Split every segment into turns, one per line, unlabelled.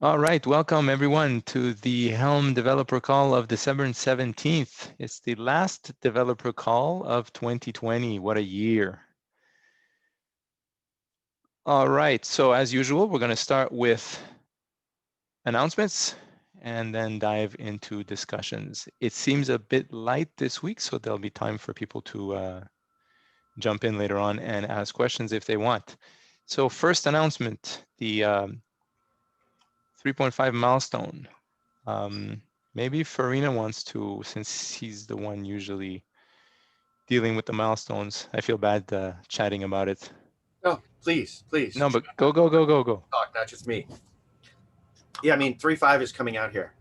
All right, welcome everyone to the Helm developer call of December 17th. It's the last developer call of 2020. What a year. All right, so as usual, we're going to start with announcements and then dive into discussions. It seems a bit light this week, so there'll be time for people to jump in later on and ask questions if they want. So first announcement, the 3.5 milestone. Maybe Farina wants to, since he's the one usually dealing with the milestones. I feel bad chatting about it.
No, please.
No, but go.
Talk, not just me. Yeah, I mean, 3.5 is coming out here.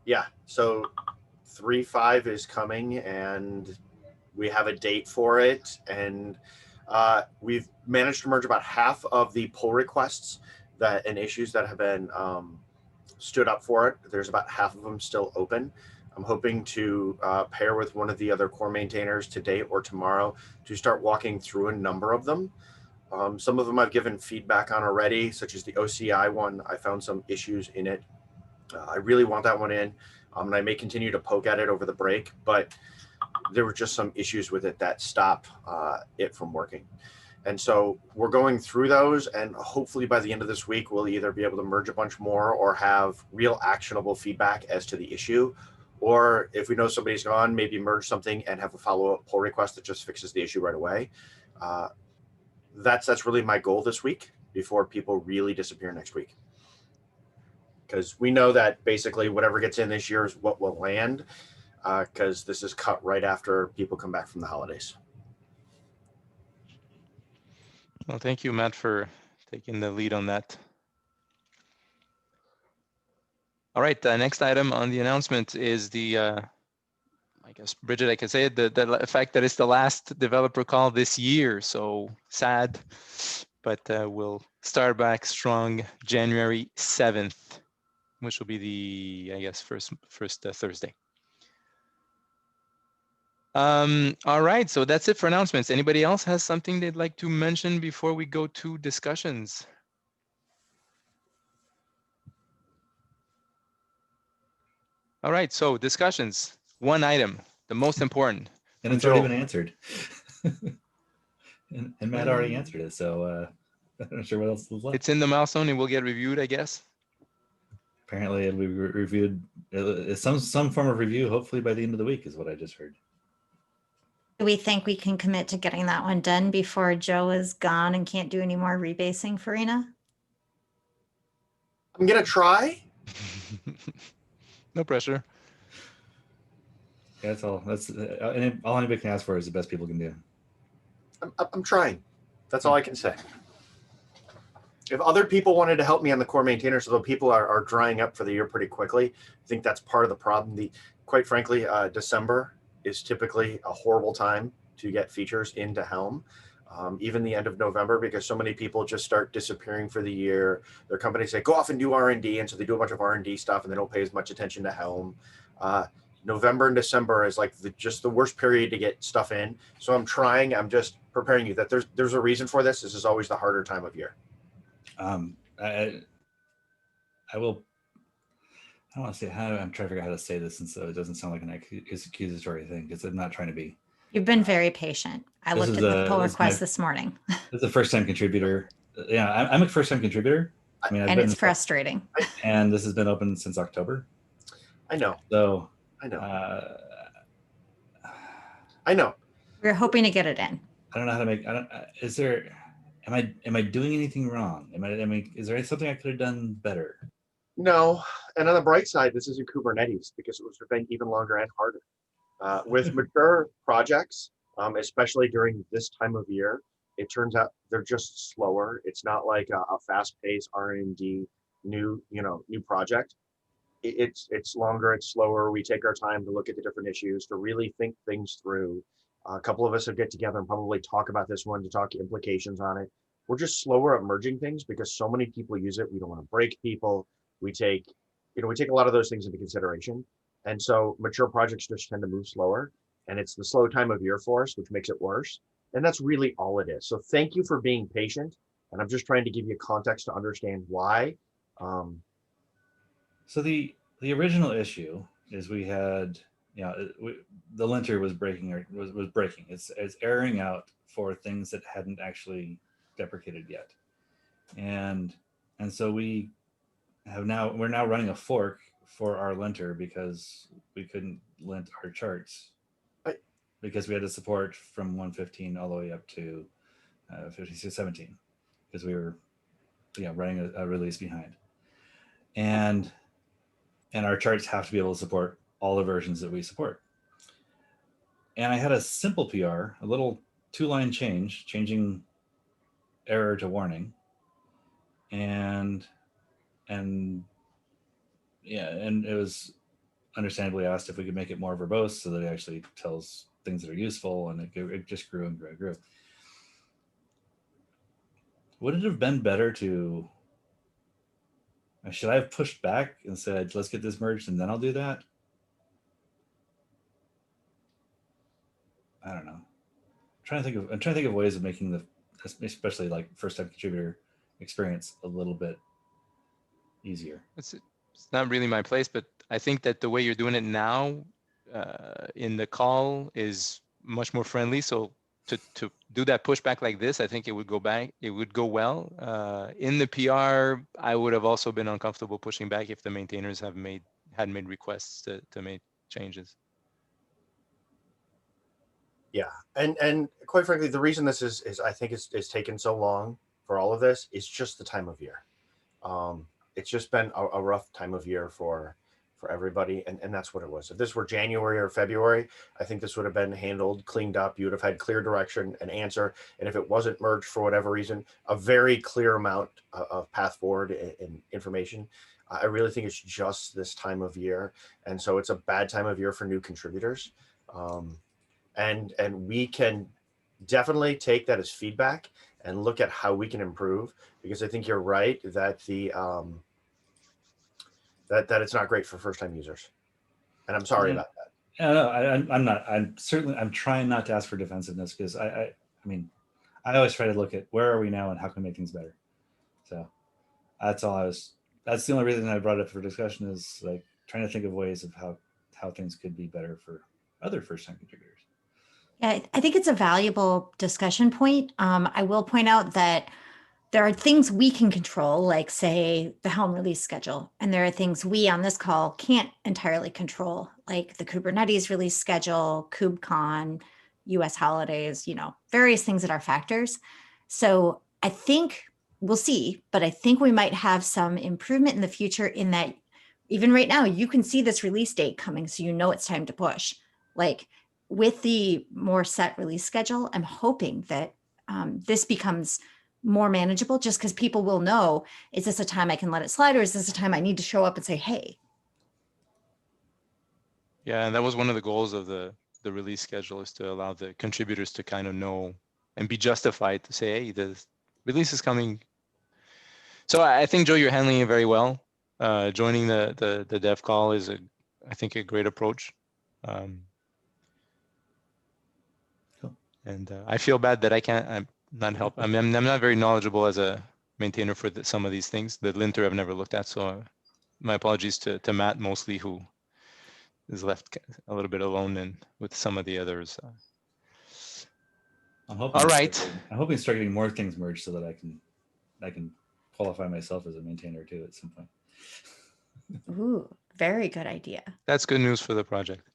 Yeah, so 3.5 is coming, and we have a date for it, and we've managed to merge about half of the pull requests and issues that have been stood up for it. There's about half of them still open. I'm hoping to pair with one of the other core maintainers today or tomorrow to start walking through a number of them. Some of them I've given feedback on already, such as the OCI one. I found some issues in it. I really want that one in, and I may continue to poke at it over the break, but there were just some issues with it that stop it from working. And so we're going through those, and hopefully by the end of this week, we'll either be able to merge a bunch more or have real actionable feedback as to the issue. Or if we know somebody's gone, maybe merge something and have a follow-up pull request that just fixes the issue right away. That's really my goal this week before people really disappear next week. Because we know that basically whatever gets in this year is what will land, because this is cut right after people come back from the holidays.
Well, thank you, Matt, for taking the lead on that. All right, the next item on the announcement is the, I guess, Bridget, I can say it, the fact that it's the last developer call this year. So sad, but we'll start back strong January 7th, which will be the, I guess, first Thursday. All right, so that's it for announcements. Anybody else has something they'd like to mention before we go to discussions? All right, so discussions. One item, the most important.
And it's already been answered. and Matt already answered it, so I'm not sure what else was left.
It's in the milestone and will get reviewed, I guess.
Apparently it'll be reviewed, some form of review, hopefully by the end of the week is what I just heard.
Do we think we can commit to getting that one done before Joe is gone and can't do any more rebasing, Farina?
I'm going to try.
No pressure.
Yeah, that's all. That's all anybody can ask for is the best people can do.
I'm trying. That's all I can say. If other people wanted to help me on the core maintainers, although people are drying up for the year pretty quickly, I think that's part of the problem. Quite frankly, December is typically a horrible time to get features into Helm. Even the end of November, because so many people just start disappearing for the year. Their companies say, go off and do R&D. And so they do a bunch of R&D stuff and they don't pay as much attention to Helm. November and December is like just the worst period to get stuff in. So I'm just preparing you that there's a reason for this. This is always the harder time of year.
I will, I don't want to say how, I'm trying to figure out how to say this, and so it doesn't sound like an accusatory thing, because I'm not trying to be.
You've been very patient. I looked at the pull request this morning.
This is a first-time contributor. Yeah, I'm a first-time contributor. I mean,
and it's frustrating.
And this has been open since October.
I know.
So
I know. I know.
We're hoping to get it in.
I don't know how to make. Is there? Am I doing anything wrong? Is there something I could have done better?
No. And on the bright side, this isn't Kubernetes, because it would have been even longer and harder. With mature projects, especially during this time of year, it turns out they're just slower. It's not like a fast-paced R&D new project. It's longer, it's slower. We take our time to look at the different issues, to really think things through. A couple of us will get together and probably talk about this one, to talk implications on it. We're just slower at merging things because so many people use it. We don't want to break people. We take a lot of those things into consideration. And so mature projects just tend to move slower, and it's the slow time of year for us, which makes it worse. And that's really all it is. So thank you for being patient. And I'm just trying to give you context to understand why.
So the original issue is we had, the linter was breaking, or was breaking. It's airing out for things that hadn't actually deprecated yet, and so we're now running a fork for our linter because we couldn't lint our charts because we had to support from 115 all the way up to 5617 because we were running a release behind, and our charts have to be able to support all the versions that we support. And I had a simple PR, a little 2-line change, changing error to warning, and it was understandably asked if we could make it more verbose so that it actually tells things that are useful, and it just grew and grew and grew. Would it have been better to, should I have pushed back and said, let's get this merged and then I'll do that? I don't know. I'm trying to think of ways of making the, especially like first time contributor experience a little bit easier.
It's not really my place, but I think that the way you're doing it now in the call is much more friendly. So to do that pushback like this, I think it would go back. It would go well. In the PR, I would have also been uncomfortable pushing back if the maintainers had made requests to make changes.
Yeah, and quite frankly, the reason this is I think it's taken so long for all of this is just the time of year. It's just been a rough time of year for everybody, and that's what it was. If this were January or February, I think this would have been handled, cleaned up. You would have had clear direction and answer, and if it wasn't merged for whatever reason, a very clear amount of path forward and information. I really think it's just this time of year, and so it's a bad time of year for new contributors. And we can definitely take that as feedback and look at how we can improve, because I think you're right that the that it's not great for first time users, and I'm sorry about that.
Yeah, no, I'm not. I'm trying not to ask for defensiveness, because I mean, I always try to look at where are we now and how can we make things better. So that's the only reason I brought it up for discussion, is like trying to think of ways of how things could be better for other first time contributors.
Yeah, I think it's a valuable discussion point. I will point out that there are things we can control, like say the Helm release schedule, and there are things we on this call can't entirely control, like the Kubernetes release schedule, KubeCon, US holidays, various things that are factors. So I think we'll see, but I think we might have some improvement in the future, in that even right now, you can see this release date coming, so it's time to push. Like with the more set release schedule, I'm hoping that this becomes more manageable, just because people will know, is this a time I can let it slide, or is this a time I need to show up and say, hey?
Yeah, and that was one of the goals of the release schedule, is to allow the contributors to kind of know and be justified to say, hey, the release is coming. So I think, Joe, you're handling it very well. Joining the dev call is I think a great approach.
Cool.
And I feel bad that I'm not help. I mean, I'm not very knowledgeable as a maintainer for some of these things. The linter I've never looked at, so my apologies to Matt mostly, who is left a little bit alone and with some of the others.
I'm hoping.
All right.
I'm hoping to start getting more things merged so that I can qualify myself as a maintainer too at some point.
Ooh, very good idea.
That's good news for the project.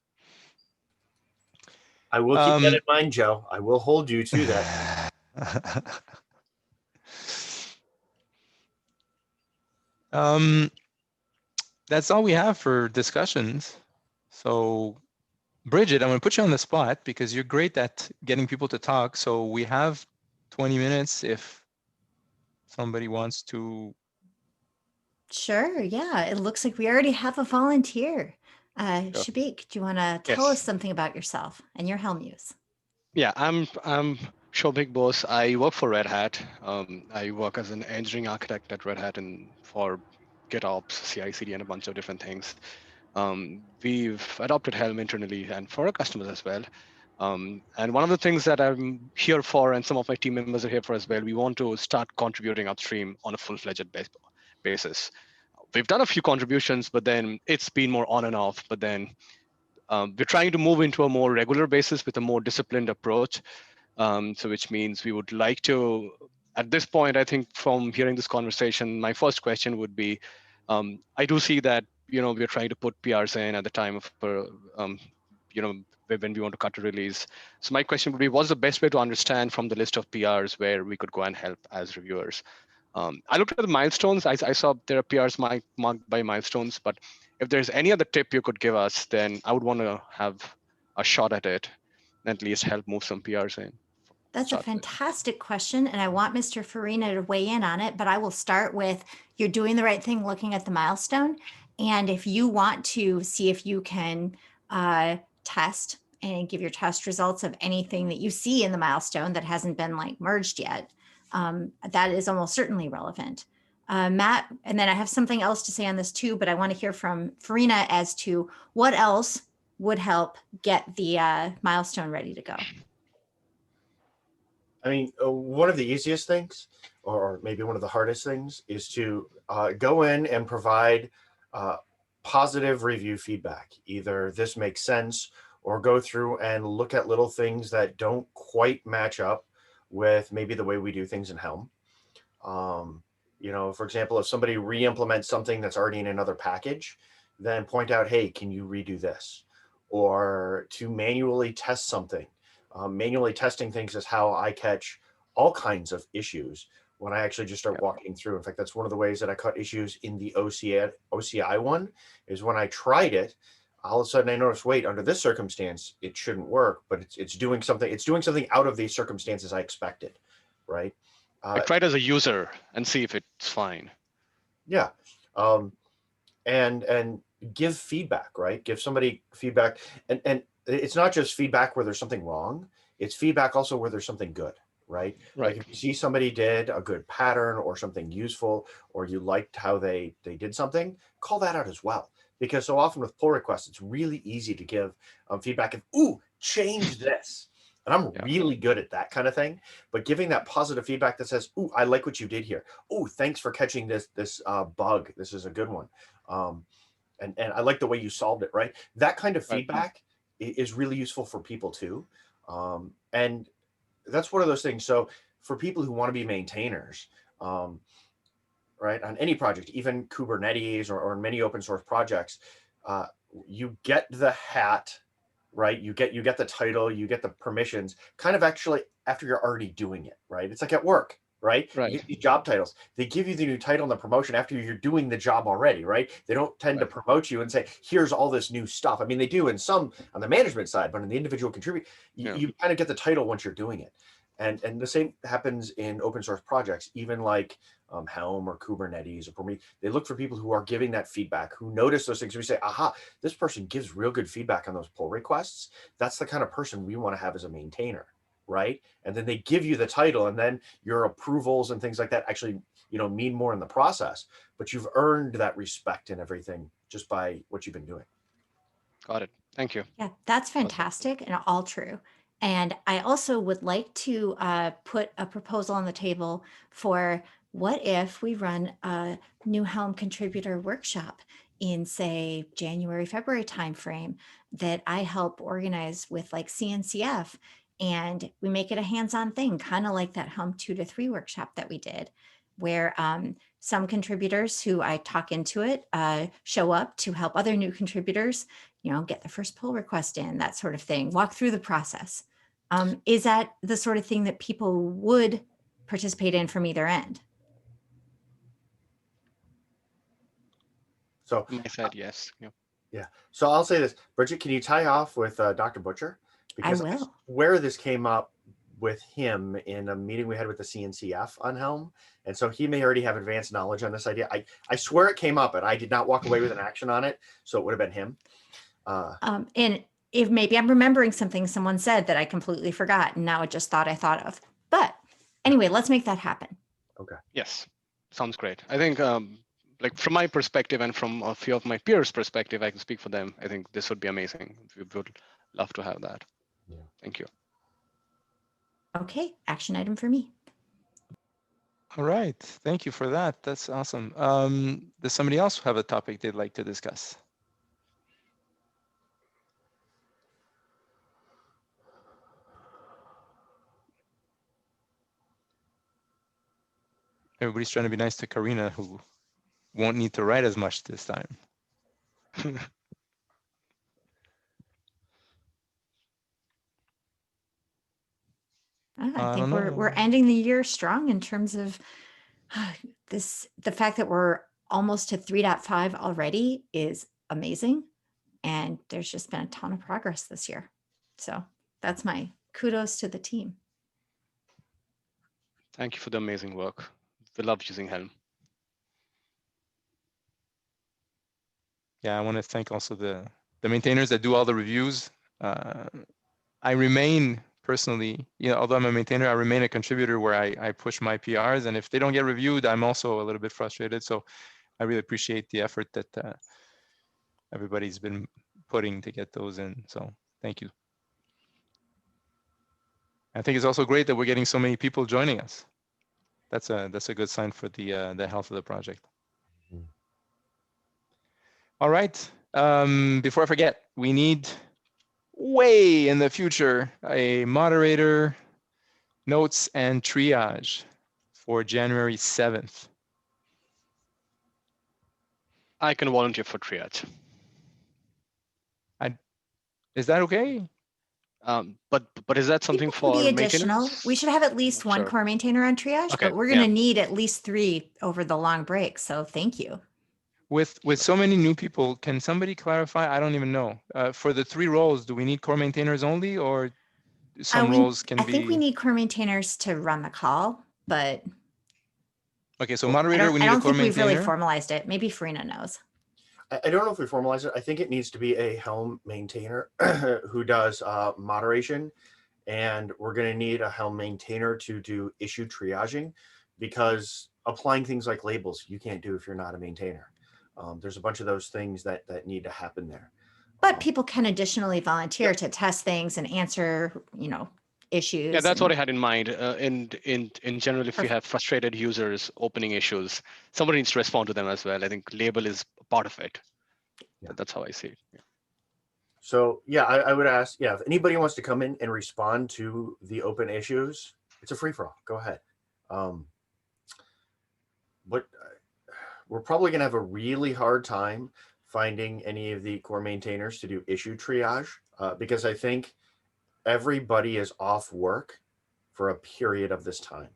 I will keep that in mind, Joe. I will hold you to that.
That's all we have for discussions. So, Bridget, I'm going to put you on the spot because you're great at getting people to talk. So we have 20 minutes if somebody wants to.
Sure. Yeah. It looks like we already have a volunteer. Shabik, do you want to tell us something about yourself and your Helm use?
Yeah, I'm Shobhik Bose. I work for Red Hat. I work as an engineering architect at Red Hat and for GitOps, CI/CD, and a bunch of different things. We've adopted Helm internally and for our customers as well. And one of the things that I'm here for, and some of my team members are here for as well, we want to start contributing upstream on a full-fledged basis. We've done a few contributions, but then it's been more on and off. But then we're trying to move into a more regular basis with a more disciplined approach. So which means we would like to, at this point, I think from hearing this conversation, my first question would be, I do see that, we're trying to put PRs in at the time of, when we want to cut a release. So my question would be, what's the best way to understand from the list of PRs where we could go and help as reviewers? I looked at the milestones. I saw there are PRs marked by milestones, but if there's any other tip you could give us, then I would want to have a shot at it, and at least help move some PRs in.
That's a fantastic question, and I want Mr. Farina to weigh in on it, but I will start with, you're doing the right thing looking at the milestone. And if you want to see if you can test and give your test results of anything that you see in the milestone that hasn't been like merged yet, that is almost certainly relevant. Matt, and then I have something else to say on this too, but I want to hear from Farina as to what else would help get the milestone ready to go.
I mean, one of the easiest things, or maybe one of the hardest things, is to go in and provide positive review feedback. Either this makes sense, or go through and look at little things that don't quite match up with maybe the way we do things in Helm. For example, if somebody re-implements something that's already in another package, then point out, hey, can you redo this? Or to manually test something. Manually testing things is how I catch all kinds of issues when I actually just start walking through. In fact, that's one of the ways that I caught issues in the OCI one, is when I tried it, all of a sudden I noticed, wait, under this circumstance, it shouldn't work, but it's doing something. It's doing something out of the circumstances I expected, right?
I tried as a user and see if it's fine.
Yeah. And give feedback, right? Give somebody feedback. And it's not just feedback where there's something wrong. It's feedback also where there's something good, right?
Right.
Like if you see somebody did a good pattern or something useful, or you liked how they did something, call that out as well. Because so often with pull requests, it's really easy to give feedback of, ooh, change this. And I'm really good at that kind of thing. But giving that positive feedback that says, ooh, I like what you did here. Ooh, thanks for catching this bug. This is a good one. And I like the way you solved it, right? That kind of feedback is really useful for people too. And that's one of those things. So for people who want to be maintainers, right, on any project, even Kubernetes or many open source projects, you get the hat, right? You get the title, you get the permissions kind of actually after you're already doing it, right? It's like at work, right? You get these job titles. They give you the new title and the promotion after you're doing the job already, right? They don't tend to promote you and say, here's all this new stuff. I mean, they do in some on the management side, but in the individual contributor, you kind of get the title once you're doing it. And the same happens in open source projects, even like Helm or Kubernetes or Prometheus. They look for people who are giving that feedback, who notice those things. We say, aha, this person gives real good feedback on those pull requests. That's the kind of person we want to have as a maintainer, right? And then they give you the title, and then your approvals and things like that actually, mean more in the process. But you've earned that respect and everything just by what you've been doing.
Got it. Thank you.
Yeah, that's fantastic and all true. And I also would like to put a proposal on the table for what if we run a new Helm contributor workshop in, say, January, February timeframe that I help organize with like CNCF, and we make it a hands-on thing, kind of like that Helm 2 to 3 workshop that we did, where some contributors who I talk into it show up to help other new contributors, get the first pull request in, that sort of thing, walk through the process. Is that the sort of thing that people would participate in from either end?
So
I said yes.
Yeah. So I'll say this, Bridget, can you tie off with Dr. Butcher? Because
I will.
Where this came up with him in a meeting we had with the CNCF on Helm. And so he may already have advanced knowledge on this idea. I swear it came up, and I did not walk away with an action on it. So it would have been him.
And if maybe I'm remembering something someone said that I completely forgot, and now I just thought of. But anyway, let's make that happen.
Okay.
Yes. Sounds great. I think like from my perspective and from a few of my peers' perspective, I can speak for them. I think this would be amazing. We would love to have that. Thank you.
Okay, action item for me.
All right, thank you for that. That's awesome. Does somebody else have a topic they'd like to discuss? Everybody's trying to be nice to Karina, who won't need to write as much this time.
I
I
think
don't
we're
know.
ending the year strong in terms of the fact that we're almost to 3.5 already is amazing. And there's just been a ton of progress this year. So that's my kudos to the team.
Thank you for the amazing work. We love using Helm.
Yeah, I want to thank also the maintainers that do all the reviews. I remain personally, although I'm a maintainer, I remain a contributor where I push my PRs, and if they don't get reviewed, I'm also a little bit frustrated. So I really appreciate the effort that everybody's been putting to get those in. So thank you. I think it's also great that we're getting so many people joining us. That's a good sign for the health of the project.
Mhm.
All right. Before I forget, we need way in the future a moderator, notes, and triage for January 7th.
I can volunteer for triage.
Is that okay?
But is that something
People can be
for
additional.
maintenance?
We should have at least
I'm
one
sure.
core maintainer on triage,
Okay,
but we're
yeah.
going to need at least 3 over the long break. So thank you.
With so many new people, can somebody clarify? I don't even know. For the 3 roles, do we need core maintainers only, or some roles can
I think we
be?
need core maintainers to run the call, but
Okay, so
Well,
moderator, we
I
need a
don't
core
think we've really
maintainer.
formalized it. Maybe Farina knows.
I don't know if we formalize it. I think it needs to be a Helm maintainer who does moderation, and we're going to need a Helm maintainer to do issue triaging, because applying things like labels you can't do if you're not a maintainer. There's a bunch of those things that need to happen there.
But people can additionally volunteer
Yep.
to test things and answer, issues.
Yeah, that's
and-
what I had in mind. In general, if you have frustrated users opening issues, somebody needs to respond to them as well. I think label is part of it.
Yeah.
That's how I see it. Yeah.
So yeah, I would ask, if anybody wants to come in and respond to the open issues, it's a free for all. Go ahead. But we're probably going to have a really hard time finding any of the core maintainers to do issue triage, because I think everybody is off work for a period of this time.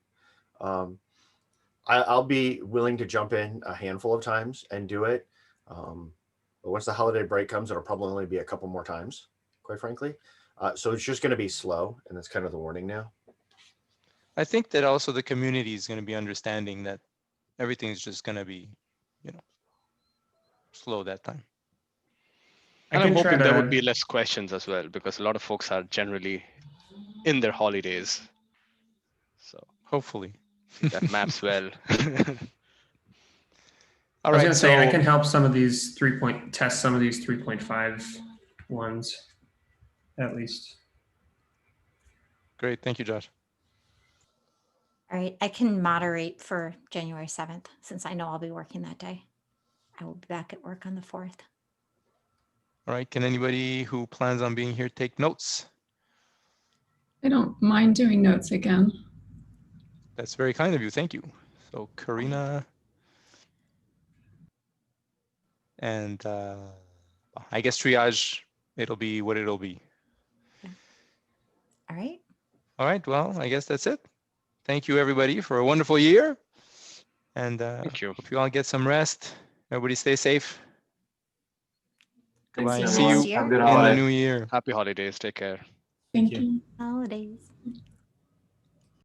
I'll be willing to jump in a handful of times and do it. But once the holiday break comes, it'll probably only be a couple more times, quite frankly. So it's just going to be slow, and that's kind of the warning now.
I think that also the community is going to be understanding that everything's just going to be, slow that time.
And I'm hoping there would be less questions as well, because a lot of folks are generally in their holidays. So
Hopefully.
that maps well.
All
I was
right,
going to say, I
so
can help some of these test some of these 3.5 ones, at least.
great. Thank you, Josh.
All right, I can moderate for January 7th, since I know I'll be working that day. I will be back at work on the 4th.
All right, can anybody who plans on being here take notes?
I don't mind doing notes again.
That's very kind of you. Thank you. So Karina and I guess triage, it'll be what it'll be.
All right.
All right, well, I guess that's it. Thank you, everybody, for a wonderful year. And
Thank you.
hope you all get some rest. Everybody stay safe.
Thanks,
Goodbye.
everyone.
See you
Have a
good
in the
holiday.
new year.
Happy holidays. Take care.
Thank
you.
you.
Holidays.